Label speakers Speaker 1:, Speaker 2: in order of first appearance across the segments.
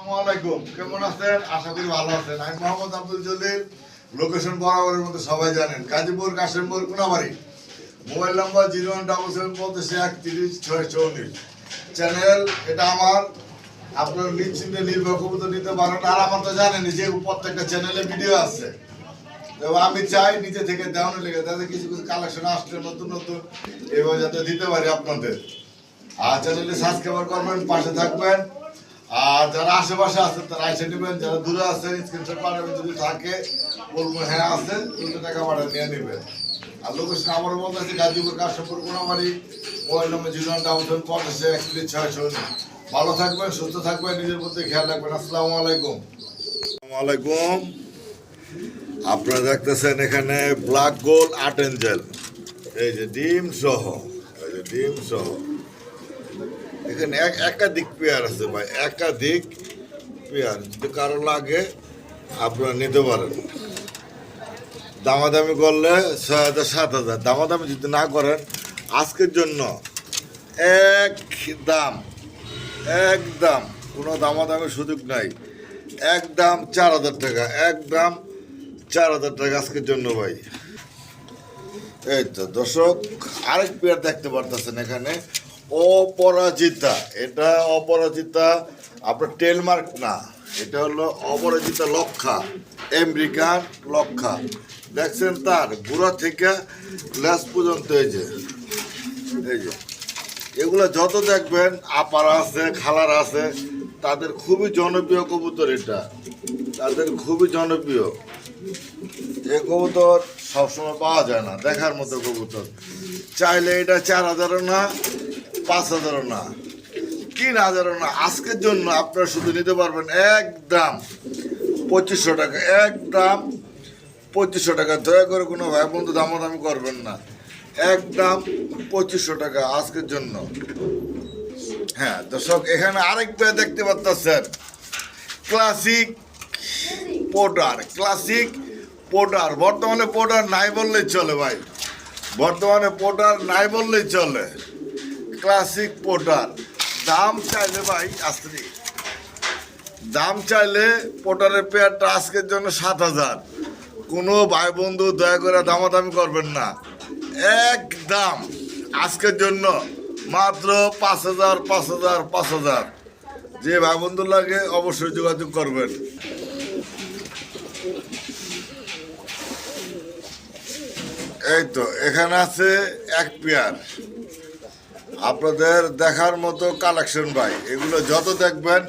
Speaker 1: আসসালামাইকুম, কেমন আছেন? আশা করি ভালো আছেন। আমি মোহাম্মদ আব্দুল জলিল। লোকেশন বরাবরের মতো সবাই জানেন, Gazipur Kashimpur Konabari. Mobile number 01777313664। Channel এটা আমার, আপনার নিশ্চিন্তে নির্ভর কবুতর নিতে পারেন। আর আমার তো জানেন যে প্রত্যেকটা চ্যানেলে ভিডিও আছে, এবং আমি চাই নিজে থেকে দেওয়ানো লেগে যাতে কিছু কিছু কালেকশন আসলে নতুন নতুন এভাবে যাতে দিতে পারি আপনাদের। আর চ্যানেলটি সাবস্ক্রাইব করবেন, পাশে থাকবেন। আর যারা আশেপাশে আছেন তারা এসে নেবেন, যারা দূরে আছেন স্ক্রিনশট পাঠাবেন, যদি থাকে বলবো হ্যাঁ আছে, 200 টাকা ভাড়া নিয়ে নেবেন। আর লোকেশন আবারও বলতে আছে গাজীপুর কাশিমপুর কোনাবাড়ি। Mobile number 01777313664। ভালো থাকবেন, সুস্থ থাকবেন, নিজের প্রতি খেয়াল রাখবেন। আসসালামু আলাইকুম। আসসালামু আলাইকুম। আপনারা দেখতেছেন এখানে ব্ল্যাক গোল্ড আর্ট এঞ্জেল, এই যে ডিম সহ, এই যে ডিম সহ। এখানে একাধিক পেয়ার আছে ভাই, একাধিক পেয়ার। যদি কারো লাগে আপনারা নিতে পারেন। দামাদামি করলে 6,000 7,000, দামাদামি যদি না করেন আজকের জন্য একদম কোনো দামাদামির সুযোগ নাই, একদম 4,000 টাকা, একদম 4,000 টাকা আজকের জন্য ভাই। এই তো দর্শক, আরেক পেয়ার দেখতে পারতেছেন এখানে, অপরাজিতা। এটা অপরাজিতা, আপনার টেলমার্ক না, এটা হলো অপরাজিতা লক্ষা, আমেরিকান লক্ষা। দেখছেন তার গোড়া থেকে লেজ পর্যন্ত এই যে এগুলো যত দেখবেন, আপারা আছে, খালার আছে, তাদের খুবই জনপ্রিয় কবুতর। এটা তাদের খুবই জনপ্রিয়। এই কবুতর সবসময় পাওয়া যায় না, দেখার মতো কবুতর। চাইলে এটা 4,000 না, 5,000 না, 3,000 না, আজকের জন্য আপনারা শুধু নিতে পারবেন একদম 2500 টাকা, একদম 2500 টাকা। দয়া করে কোনো ভাই বন্ধু দামাদামি করবেন না, একদম 2500 টাকা আজকের জন্য। হ্যাঁ দর্শক, এখানে আরেক পেয়ে দেখতে পাচ্ছেন, ক্লাসিক পোডার, ক্লাসিক পোডার। বর্তমানে পোডার নাই বললেই চলে ভাই, বর্তমানে পোডার নাই বললেই চলে। ক্লাসিক পোডার দাম চাইলে ভাই আসতে, দাম চাইলে পোডারের পেয়ারটা আজকের জন্য 7,000। কোনো ভাই বন্ধু দয়া করে দামাদামি করবেন না, একদম আজকের জন্য মাত্র 5,000 5,000 5,000। যে ভাই বন্ধু লাগে অবশ্যই যোগাযোগ করবেন। এই তো এখানে আছে এক পেয়ার, আপনাদের দেখার মতো কালেকশন ভাই। এগুলো যত দেখবেন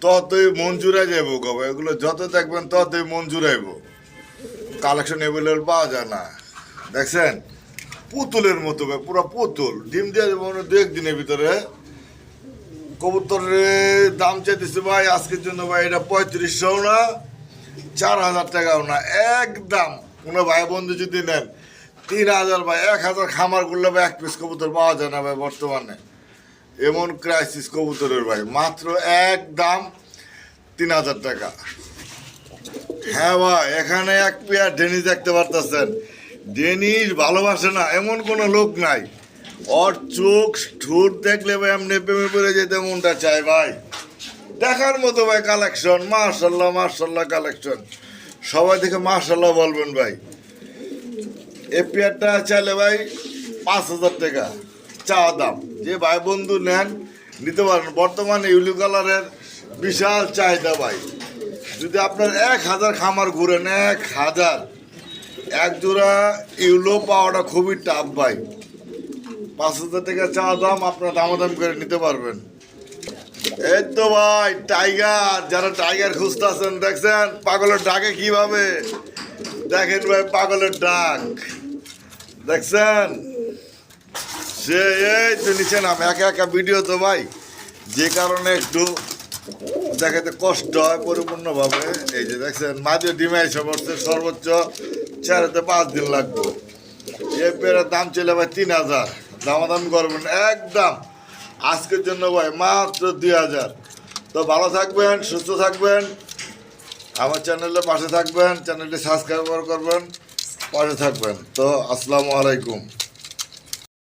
Speaker 1: ততই মন জুড়ে যাব গো, এগুলো যত দেখবেন ততই মন জুড়াইব। কালেকশন অ্যাভেলেবল পাওয়া যায় না। দেখছেন পুতুলের মতো ভাই, পুরো পুতুল। ডিম দিয়ে যাবো 2-1 দিনের ভিতরে। কবুতরের দাম চাইতেছে ভাই আজকের জন্য ভাই, এটা 3500 না, 4,000 টাকাও না, একদম কোনো ভাই বন্ধু যদি নেন 3,000 ভাই। 1,000 খামার করলে ভাই 1 পিস কবুতর পাওয়া যায় না ভাই বর্তমানে, এমন ক্রাইসিস কবুতরের ভাই। মাত্র একদম 3,000 টাকা। হ্যাঁ ভাই, এখানে এক পেয়ার ডেনিস দেখতে পারতেছেন। ডেনিস ভালোবাসে না এমন কোনো লোক নাই। ওর চোখ ঠোঁট দেখলে ভাই এমনি প্রেমে পড়ে যেতে মনটা চায় ভাই। দেখার মতো ভাই কালেকশন, মাশাল্লাহ মাশাল্লাহ কালেকশন। সবাই দেখে মাশাল্লাহ বলবেন ভাই। এই পেয়ারটা চাইলে ভাই 5,000 টাকা চাওয়া দাম। যে ভাই বন্ধু নেন নিতে পারেন। বর্তমানে ইউলি কালারের বিশাল চাহিদা ভাই। যদি আপনার 1,000 খামার ঘুরেন, 1,000 এক জোড়া ইউলো পাওয়াটা খুবই টাফ ভাই। 5,000 টাকা চাওয়া দাম, আপনারা দামাদাম করে নিতে পারবেন। এই তো ভাই টাইগার, যারা টাইগার খুঁজতেছেন, দেখছেন পাগলের ডাকে কিভাবে, দেখেন ভাই পাগলের ডাক দেখছেন। সে এই তো নিচে নাম একা একা ভিডিও তো ভাই, যে কারণে একটু দেখাতে কষ্ট হয় পরিপূর্ণভাবে। এই যে দেখছেন মাঝে ডিমে এসে পড়ছে, সর্বোচ্চ 4-5 দিন লাগবে। এই পেয়ারের দাম চলে ভাই 3,000, দামাদামি করবেন একদম আজকের জন্য ভাই মাত্র 2,000। তো ভালো থাকবেন, সুস্থ থাকবেন, আমার চ্যানেলের পাশে থাকবেন, চ্যানেলটি সাবস্ক্রাইব করবেন, পাশে থাকবেন। তো আসসালামু আলাইকুম।